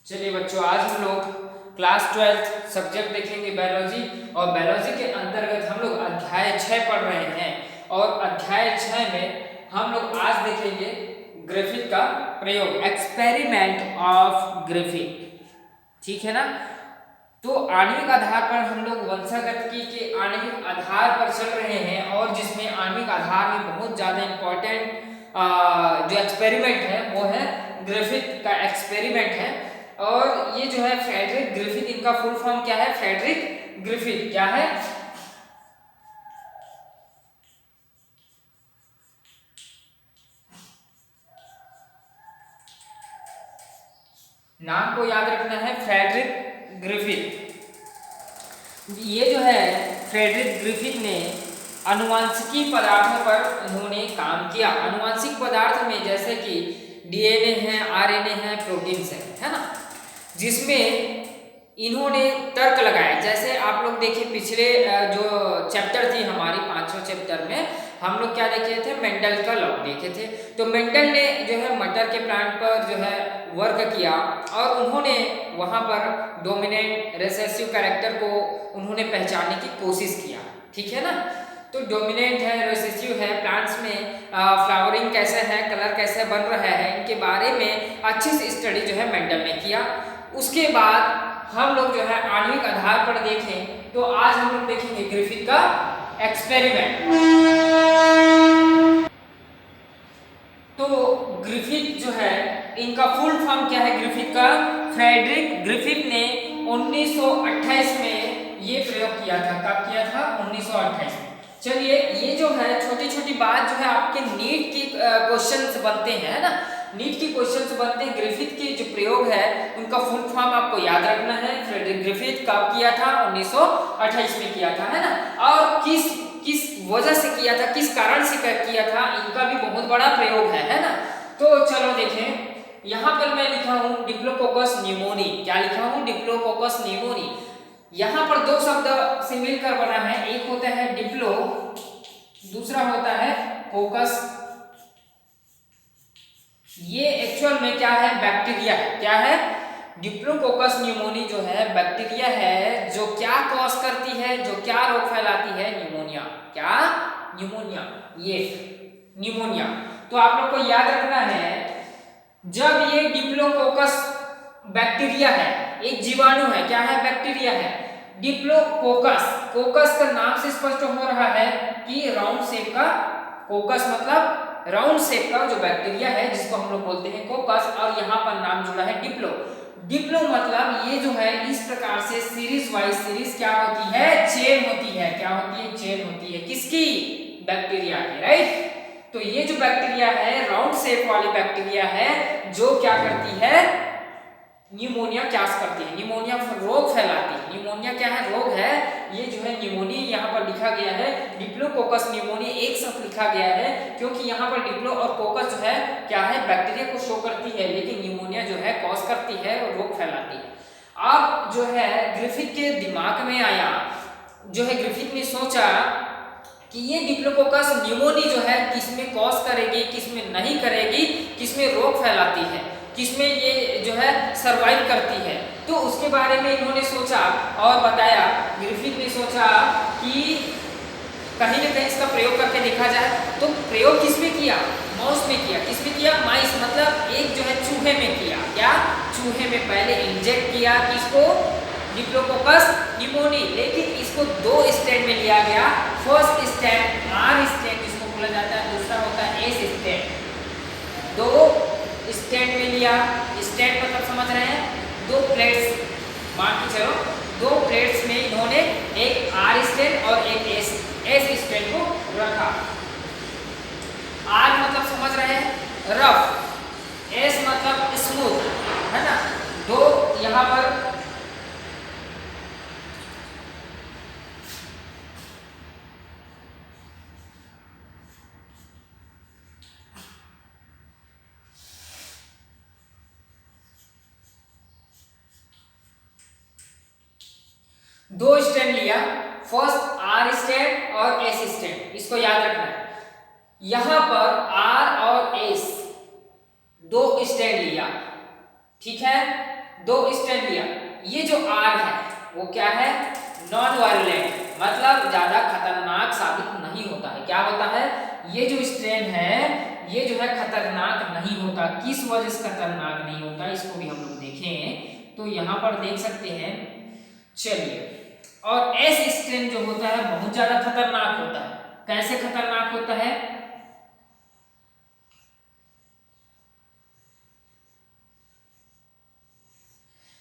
चलिए बच्चों, आज हम लोग क्लास 12 सब्जेक्ट देखेंगे बायोलॉजी। और बायोलॉजी के अंतर्गत हम लोग अध्याय 6 पढ़ रहे हैं। और अध्याय 6 में हम लोग आज देखेंगे ग्रिफिथ का प्रयोग, एक्सपेरिमेंट ऑफ ग्रिफिथ। ठीक है ना। तो आणविक आधार पर हम लोग वंशागतिकी के आणविक आधार पर चल रहे हैं, और जिसमें आणविक आधार में बहुत ज़्यादा इम्पोर्टेंट जो एक्सपेरिमेंट है वो है ग्रिफिथ का एक्सपेरिमेंट है। और ये जो है फ्रेडरिक ग्रिफिथ, इनका फुल फॉर्म क्या है? फ्रेडरिक ग्रिफिथ क्या है? नाम को याद रखना है, फ्रेडरिक ग्रिफिथ। ये जो है फ्रेडरिक ग्रिफिथ ने आनुवांशिकी पदार्थों पर इन्होंने काम किया। आनुवांशिक पदार्थ में जैसे कि डीएनए है, आरएनए है, प्रोटीन्स है ना, जिसमें इन्होंने तर्क लगाया। जैसे आप लोग देखिए, पिछले जो चैप्टर थी हमारी 5वें चैप्टर में हम लोग क्या देखे थे? मेंडल का लॉ देखे थे। तो मेंडल ने जो है मटर के प्लांट पर जो है वर्क किया, और उन्होंने वहाँ पर डोमिनेंट रिसेसिव कैरेक्टर को उन्होंने पहचानने की कोशिश किया। ठीक है ना। तो डोमिनेंट है, रिसेसिव है, प्लांट्स में फ्लावरिंग कैसे है, कलर कैसे बन रहा है, इनके बारे में अच्छी सी स्टडी जो है मेंडल ने किया। उसके बाद हम लोग जो है आणविक आधार पर देखें तो आज हम लोग देखेंगे ग्रिफिथ का एक्सपेरिमेंट। तो ग्रिफिथ जो है, इनका फुल फॉर्म क्या है ग्रिफिथ का? फ्रेडरिक ग्रिफिथ ने 1928 में ये प्रयोग किया था। कब किया था? 1928 में। चलिए, ये जो है छोटी छोटी बात जो है आपके नीट की क्वेश्चंस बनते हैं, है ना। नीट की क्वेश्चंस बनते हैं। ग्रिफिथ के जो प्रयोग है उनका फुल फॉर्म आपको याद रखना है। फ्रेडरिक ग्रिफिथ कब किया था? 1928 में किया था, है ना। और किस किस वजह से किया था, किस कारण से किया था, इनका भी बहुत बड़ा प्रयोग है ना। तो चलो देखें, यहाँ पर मैं लिखा हूँ डिप्लोकोकस न्यूमोनी। क्या लिखा हूँ? Diplococcus pneumoniae. यहाँ पर दो शब्द से मिलकर बना है, एक होता है डिप्लो, दूसरा होता है कोकस। ये एक्चुअल में क्या है? बैक्टीरिया है। क्या है? डिप्लोकोकस न्यूमोनी जो है बैक्टीरिया है, जो क्या कॉज करती है, जो क्या रोग फैलाती है? न्यूमोनिया। क्या? न्यूमोनिया। ये न्यूमोनिया। तो आप लोग को याद रखना है, जब ये डिप्लोकोकस बैक्टीरिया है, एक जीवाणु है, क्या है? बैक्टीरिया है। डिप्लोकोकस, कोकस का नाम से स्पष्ट हो रहा है कि राउंड शेप का कोकस, मतलब राउंड शेप का जो बैक्टीरिया है जिसको हम लोग बोलते हैं कोकस, और यहाँ पर नाम जुड़ा है डिप्लो। डिप्लो मतलब ये जो है इस प्रकार से सीरीज वाइज सीरीज क्या होती है? चेन होती है। क्या होती है? चेन होती है। किसकी? बैक्टीरिया की, राइट। तो ये जो बैक्टीरिया है राउंड शेप वाली बैक्टीरिया है, जो क्या करती है? न्यूमोनिया क्या करती है? न्यूमोनिया रोग फैलाती है। न्यूमोनिया क्या है? रोग है। ये जो है न्यूमोनिया यहाँ पर लिखा गया है डिप्लोकोकस न्यूमोनिया, एक साथ लिखा गया है, क्योंकि यहाँ पर डिप्लो और कोकस जो है क्या है? बैक्टीरिया को शो करती है, लेकिन न्यूमोनिया जो है कॉज करती है और रोग फैलाती है। अब जो है ग्रिफिथ के दिमाग में आया, जो है ग्रिफिथ ने सोचा कि ये डिप्लोकोकस न्यूमोनी जो है किसमें कॉज करेगी, किसमें नहीं करेगी, किसमें रोग फैलाती है, किसमें ये जो है सरवाइव करती है। तो उसके बारे में इन्होंने सोचा और बताया। ग्रिफिथ ने सोचा कि कहीं ना कहीं इसका प्रयोग करके देखा जाए। तो प्रयोग किसमें किया? माउस में किया। किसमें किया? माइस, मतलब एक जो है चूहे में किया। क्या? चूहे में पहले इंजेक्ट किया किसको? Diplococcus pneumoniae. लेकिन इसको दो स्टेज में लिया गया। फर्स्ट स्टेज आर स्टेज जिसको बोला जाता है, दूसरा होता है एस स्टेज। दो स्टेज में लिया। स्टेज मतलब समझ रहे हैं? दो प्लेट्स मान के चलो, दो प्लेट्स में इन्होंने एक आर स्टेज और एक एस स्टेज को रखा। आर मतलब समझ रहे हैं? रफ। एस मतलब स्मूथ, है ना। दो यहाँ पर दो स्टैंड लिया, फर्स्ट आर स्टैंड और एस स्टैंड, इसको याद रखना है। यहां पर आर और एस दो स्टैंड लिया, ठीक है। दो स्ट्रैंड लिया, ये जो आर है वो क्या है, नॉन वायलेंट, मतलब ज्यादा खतरनाक साबित नहीं होता है। क्या होता है, ये जो स्ट्रैंड है ये जो है खतरनाक नहीं होता। किस वजह से खतरनाक नहीं होता, इसको भी हम लोग देखें तो यहाँ पर देख सकते हैं। चलिए, और एस स्ट्रैंड जो होता है बहुत ज्यादा खतरनाक होता है। कैसे खतरनाक होता है,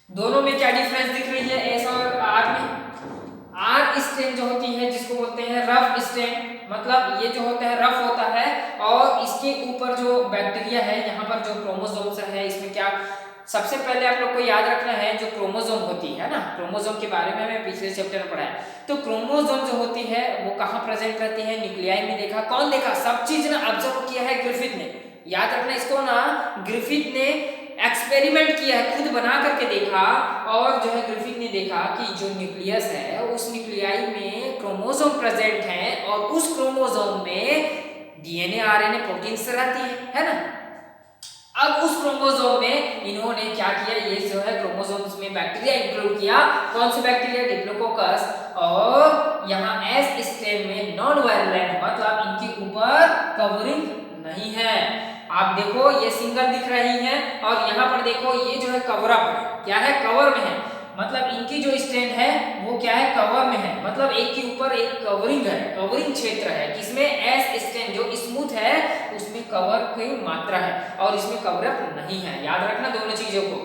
दोनों में क्या डिफरेंस दिख रही है एस और आर में। आर स्ट्रैंड जो होती है जिसको बोलते हैं रफ स्ट्रैंड, मतलब ये जो होता है रफ होता है, और इसके ऊपर जो बैक्टीरिया है, यहाँ पर जो क्रोमोसोम्स है, इसमें क्या, सबसे पहले आप लोग को याद रखना है जो क्रोमोसोम होती है ना, क्रोमोसोम के बारे में हमें पिछले चैप्टर में पढ़ा है। तो क्रोमोसोम जो होती है वो कहाँ प्रेजेंट रहती है, न्यूक्लियाई में। देखा, कौन देखा, सब चीज ना ऑब्जर्व किया है ग्रिफिथ ने। याद रखना इसको ना, ग्रिफिथ ने एक्सपेरिमेंट किया है, खुद बना करके देखा, और जो है ग्रिफिथ ने देखा कि जो न्यूक्लियस है उस न्यूक्लियाई में क्रोमोसोम प्रेजेंट है, और उस क्रोमोसोम में डीएनए आरएनए प्रोटीन्स रहती है ना। अब उस क्रोमोसोम में इन्होंने क्या किया, ये जो है क्रोमोसोम्स में बैक्टीरिया इंक्लूड किया। कौन से बैक्टीरिया, डिप्लोकोकस, और यहाँ एस स्ट्रैंड में नॉन वायलेंट, मतलब इनके ऊपर कवरिंग नहीं है। आप देखो ये सिंगल दिख रही है, और यहाँ पर देखो ये जो है कवर अप है, क्या है, कवर में है, मतलब इनकी जो स्ट्रैंड है वो क्या है, कवर में है, मतलब एक के ऊपर एक कवरिंग है, कवरिंग क्षेत्र है। किसमें, एस स्ट्रैंड जो स्मूथ है उसमें कवर की मात्रा है, और इसमें कवर अप नहीं है। याद रखना दोनों चीजों को।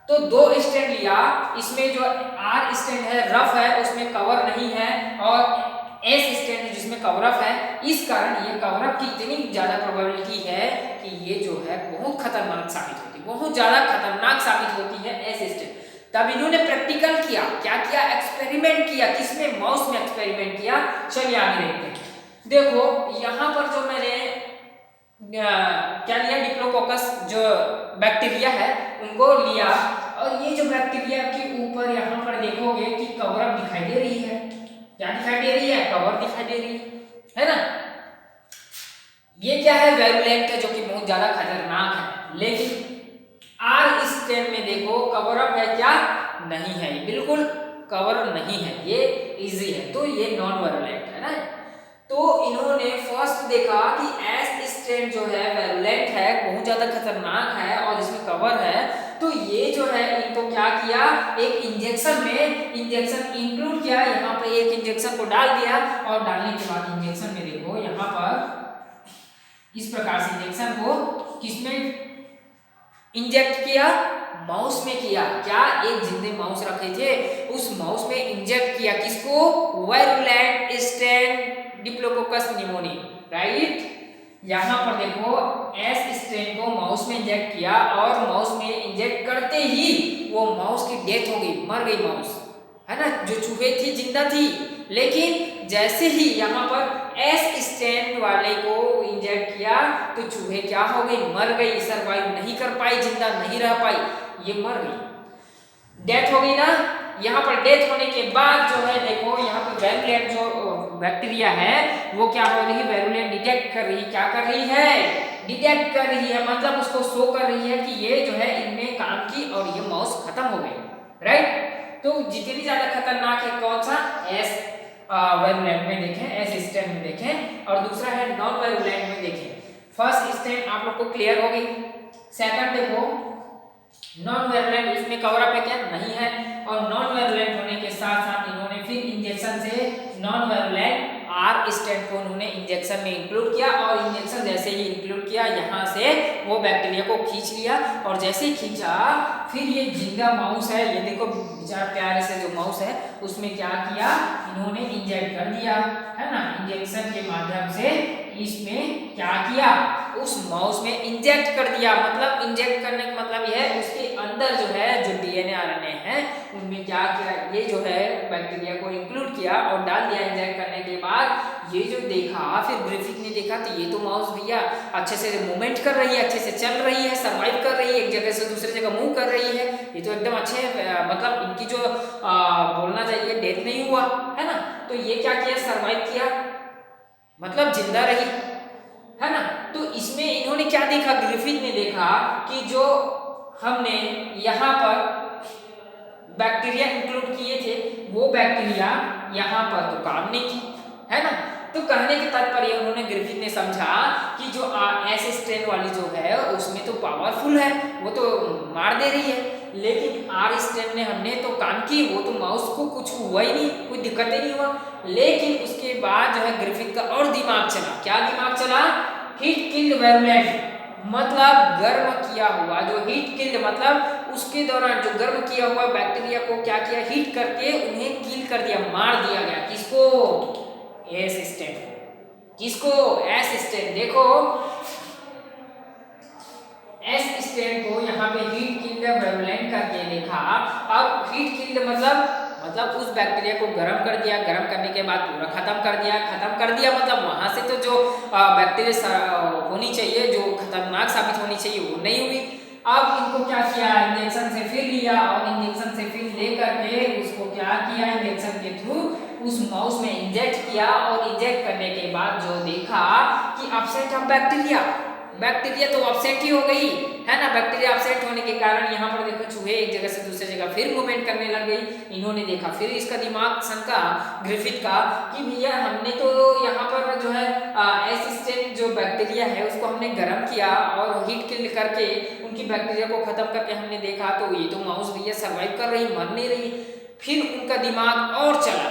तो दो स्ट्रैंड लिया, इसमें जो आर स्ट्रैंड है रफ है, उसमें कवर नहीं है, और एस स्ट्रैंड जिसमें कवर अप है, इस कारण ये कवर अप की इतनी ज्यादा प्रोबेबिलिटी है कि ये जो है बहुत खतरनाक साबित होती है, बहुत ज्यादा खतरनाक साबित होती है एस स्ट्रैंड। तब इन्होंने प्रैक्टिकल किया, क्या किया, एक्सपेरिमेंट किया। किसमें, माउस में एक्सपेरिमेंट किया। चलिए आगे देखते हैं। देखो यहाँ पर जो मैंने क्या लिया, डिप्लोकोकस जो बैक्टीरिया है उनको लिया, और ये जो बैक्टीरिया के ऊपर यहाँ पर देखोगे कि कवर अप दिखाई दे रही है। क्या दिखाई दे रही है, कवर दिखाई दे रही है ना। ये क्या है, वायरुलेंट है, जो कि बहुत ज्यादा खतरनाक है। लेकिन आर स्ट्रैंड में देखो कवर अप है क्या, नहीं है, बिल्कुल कवर नहीं है, ये इजी है, तो ये नॉन वायरुलेंट है ना। तो इन्होंने फर्स्ट देखा कि एस स्ट्रैंड जो है वायरुलेंट है, बहुत ज्यादा खतरनाक है, और इसमें कवर है। तो ये जो है इनको क्या किया, एक इंजेक्शन में इंजेक्शन इंक्लूड किया, यहाँ पे एक इंजेक्शन को डाल दिया, और डालने के बाद इंजेक्शन में देखो यहाँ पर इस प्रकार से इंजेक्शन को किसमें इंजेक्ट किया, माउस में किया। क्या, एक जिंदे माउस रखे थे, उस माउस में इंजेक्ट किया, किसको, virulent strand diplococcus pneumoniae, right. यहाँ पर देखो एस स्ट्रैंड को माउस में इंजेक्ट किया, और माउस में इंजेक्ट करते ही वो माउस की डेथ हो गई, मर गई माउस, है ना। जो चूहे थी जिंदा थी, लेकिन जैसे ही यहाँ पर एस स्ट्रैंड वाले को इंजेक्ट किया तो चूहे क्या हो गई, मर गई, सरवाइव नहीं कर पाई, जिंदा नहीं रह पाई, ये मर गई, डेथ हो गई ना। यहाँ पर डेथ होने के बाद जो है देखो यहाँ पर वायरुलेंट जो बैक्टीरिया है वो क्या हो रही है, वायरुलेंट डिटेक्ट कर रही है। क्या कर रही है, डिटेक्ट कर रही है, मतलब उसको शो कर रही है कि ये जो है इनमें काम की, और ये माउस खत्म हो गई, राइट। तो जितनी ज्यादा खतरनाक है कौन सा, एस वायरुलेंट में देखें, एस स्ट्रैंड में देखें, और दूसरा है नॉन वायरुलेंट में देखें। फर्स्ट स्ट्रैंड आप लोग को क्लियर हो गई। सेकंड देखो नॉन वायरुलेंट, इसमें कवर अप है क्या, नहीं है, और नॉन वायरुलेंट होने के साथ साथ इन्होंने फिर इंजेक्शन से नॉन वायरुलेंट आर स्ट्रैंड को उन्होंने इंजेक्शन में इंक्लूड किया, और इंजेक्शन जैसे ही इंक्लूड किया यहाँ से वो बैक्टीरिया को खींच लिया, और जैसे ही खींचा फिर ये जिंदा माउस है, ये देखो बेचारा प्यारे से जो माउस है उसमें क्या किया, इन्होंने इंजेक्ट कर दिया, है ना। इंजेक्शन के माध्यम से इसमें क्या किया, उस माउस में इंजेक्ट कर दिया, मतलब इंजेक्ट करने का मतलब यह है उसके अंदर जो है जो डीएनए आरएनए है उनमें क्या किया, ये जो है बैक्टीरिया को इंक्लूड किया और डाल दिया। इंजेक्ट करने के बाद ये जो देखा, फिर ग्रिफिथ ने देखा तो ये तो माउस भैया अच्छे से मूवमेंट कर रही है, अच्छे से चल रही है, सर्वाइव कर रही है, एक जगह से दूसरी जगह मूव कर रही है, ये तो एकदम अच्छे, मतलब इनकी जो बोलना चाहिए डेथ नहीं हुआ, है ना। तो ये क्या किया, सर्वाइव किया, मतलब जिंदा रही, है ना। तो इसमें इन्होंने क्या देखा, ग्रिफिथ ने देखा कि जो हमने यहाँ पर बैक्टीरिया इंक्लूड किए थे, वो बैक्टीरिया यहाँ पर तो काम नहीं की, है ना। तो कहने के तात्पर्य उन्होंने ग्रिफिथ ने समझा कि जो एस स्ट्रेन वाली जो है उसमें तो पावरफुल है, वो तो मार दे रही है, लेकिन आर स्ट्रेन ने हमने तो काम की, वो तो माउस को कुछ हुआ ही नहीं, कोई दिक्कत ही नहीं हुआ। लेकिन उसके बाद जो है ग्रिफिथ का और दिमाग चला। क्या दिमाग चला? हीट किल्ड वायरुलेंट, मतलब गर्म किया हुआ, जो हीट किल्ड मतलब उसके दौरान जो गर्म किया हुआ बैक्टीरिया को क्या किया, हीट करके उन्हें किल कर दिया, मार दिया गया। किसको? S strain. किसको? S strain. देखो एस स्टेन को यहाँ पे हीट किल्ड वायरुलेंट करके देखा। अब हीट किल्ड मतलब उस बैक्टीरिया को गर्म कर दिया, गर्म करने के बाद पूरा खत्म कर दिया मतलब वहां से तो जो बैक्टीरिया होनी चाहिए, जो खतरनाक साबित होनी चाहिए, वो नहीं हुई। अब इनको क्या किया, इंजेक्शन से फिर लिया, और इंजेक्शन से फिर लेकर के उसको क्या किया, इंजेक्शन के थ्रू उस माउस में इंजेक्ट किया, और इंजेक्ट करने के बाद जो देखा कि अपसेट ऑफ बैक्टीरिया तो अपसेट ही हो गई, है ना। बैक्टीरिया अपसेट होने के कारण यहाँ पर देखो चूहे एक जगह से दूसरी जगह फिर मूवमेंट करने लग गई। इन्होंने देखा, फिर इसका दिमाग सनका ग्रिफिथ का कि भैया हमने तो यहाँ पर जो है एसिस्टेंट जो बैक्टीरिया है उसको हमने गर्म किया और हीट किल करके उनकी बैक्टीरिया को खत्म करके हमने देखा तो ये तो माउस भैया सर्वाइव कर रही, मर नहीं रही। फिर उनका दिमाग और चला,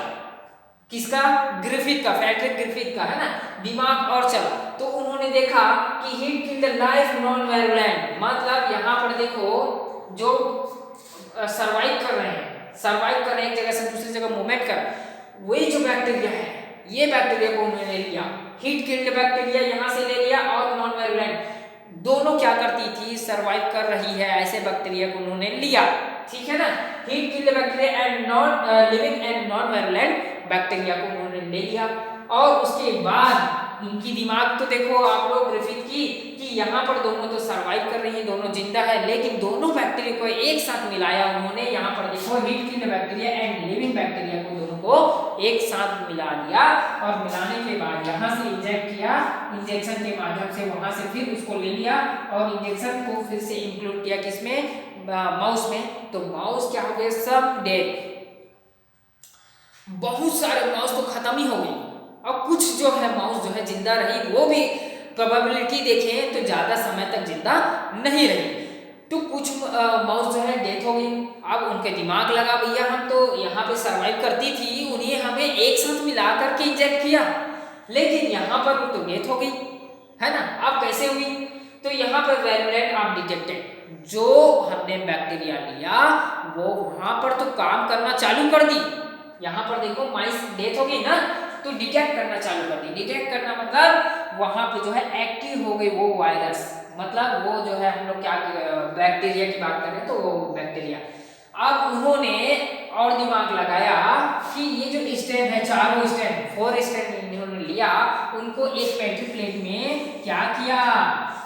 किसका? ग्रिफिथ का, फ्रेडरिक ग्रिफिथ का, है ना, दिमाग और चला। तो उन्होंने देखा कि heat kill the life non virulent, मतलब यहाँ पर देखो जो सर्वाइव कर रहे हैं एक जगह से दूसरी जगह मूवमेंट कर, वही जो बैक्टीरिया है, ये बैक्टीरिया को उन्होंने लिया, हीट किल्ड बैक्टीरिया यहाँ से ले लिया, और नॉन वायरुलेंट दोनों क्या करती थी, सर्वाइव कर रही है, ऐसे बैक्टीरिया को उन्होंने लिया, ठीक है ना। Heat killed bacteria and non living and non virulent bacteria को उन्होंने ले लिया। और उसके बाद इनकी दिमाग तो देखो आप लोग ग्रिफिथ की कि यहाँ पर दोनों तो सर्वाइव कर रही हैं, दोनों जिंदा है, लेकिन दोनों बैक्टीरिया को एक साथ मिलाया उन्होंने। यहाँ पर देखो heat killed bacteria and living bacteria को दोनों को एक साथ मिला दिया, और मिलाने के बाद यहाँ से इंजेक्ट किया, इंजेक्शन के माध्यम से वहां से फिर उसको ले लिया, और इंजेक्शन को फिर से इंक्लूड किया किसमें? माउस में। तो माउस क्या हो गए? सब डेड, बहुत सारे माउस तो खत्म ही हो गए, और कुछ जो है माउस जो है जिंदा रही, वो भी प्रोबेबिलिटी देखें तो ज्यादा समय तक जिंदा नहीं रही। तो कुछ माउस जो है डेथ हो गई। अब उनके दिमाग लगा भैया हम तो यहाँ पे सरवाइव करती थी, उन्हें हमें एक साथ मिला करके इंजेक्ट किया, लेकिन यहाँ पर वो तो डेथ हो गई, है ना। अब कैसे हुई? तो यहाँ पर वायरुलेंट आप डिटेक्टेड, जो हमने बैक्टीरिया लिया वो वहां पर तो काम करना चालू कर दी। यहाँ पर देखो माइस डेथ हो गई ना, तो डिटेक्ट करना चालू कर दी। डिटेक्ट करना मतलब वहां पे जो है एक्टिव हो गई वो वायरस, मतलब वो जो है हम लोग क्या बैक्टीरिया की बात कर रहे हैं, तो वो बैक्टीरिया। अब उन्होंने और दिमाग लगाया कि ये जो स्टेन है, चारों स्टेन, 4 स्टेन इन्होंने लिया, उनको एक पेट्री प्लेट में क्या किया,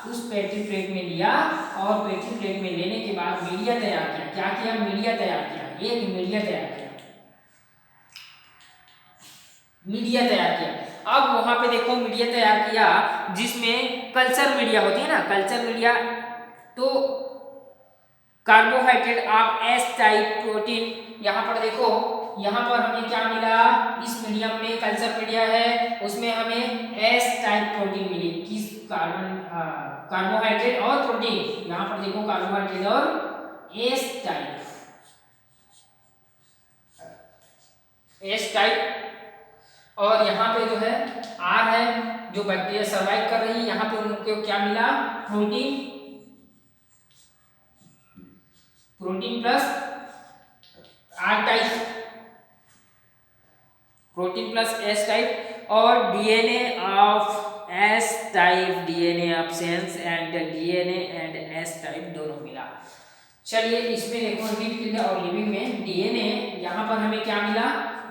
उस पेट्री प्लेट में लिया, और पेट्री प्लेट में लेने के बाद मीडिया तैयार किया। क्या किया? मीडिया तैयार किया, एक मीडिया तैयार किया, मीडिया तैयार किया। अब वहां पे देखो मीडिया तैयार किया जिसमें कल्चर मीडिया होती है ना, कल्चर मीडिया, तो carbohydrate of S type protein, यहाँ पर देखो, यहाँ पर हमें क्या मिला, इस मीडियम में कल्चर मीडिया है, उसमें हमें एस टाइप प्रोटीन मिली, किस कार्बोहाइड्रेट और प्रोटीन, यहाँ पर देखो कार्बोहाइड्रेट और एस टाइप, और यहाँ पे जो है आर है, जो बैक्टीरिया सर्वाइव कर रही है, यहाँ पे उनको क्या मिला, protein plus R type, protein plus S type, और DNA of S type, DNA of sense and DNA and S type दोनों मिला। चलिए इसमें देखो हीट किल्ड और लिविंग में डीएनए, यहाँ पर हमें क्या मिला,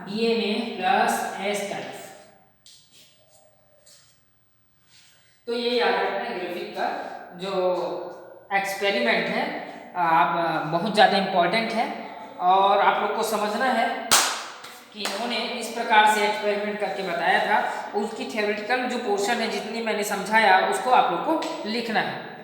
डीएनए प्लस एस टाइप। तो ये याद रखना ग्रिफिथ का जो एक्सपेरिमेंट है, आप बहुत ज़्यादा इम्पोर्टेंट है, और आप लोग को समझना है कि इन्होंने इस प्रकार से एक्सपेरिमेंट करके बताया था। उसकी थ्योरेटिकल जो पोर्शन है, जितनी मैंने समझाया उसको आप लोग को लिखना है।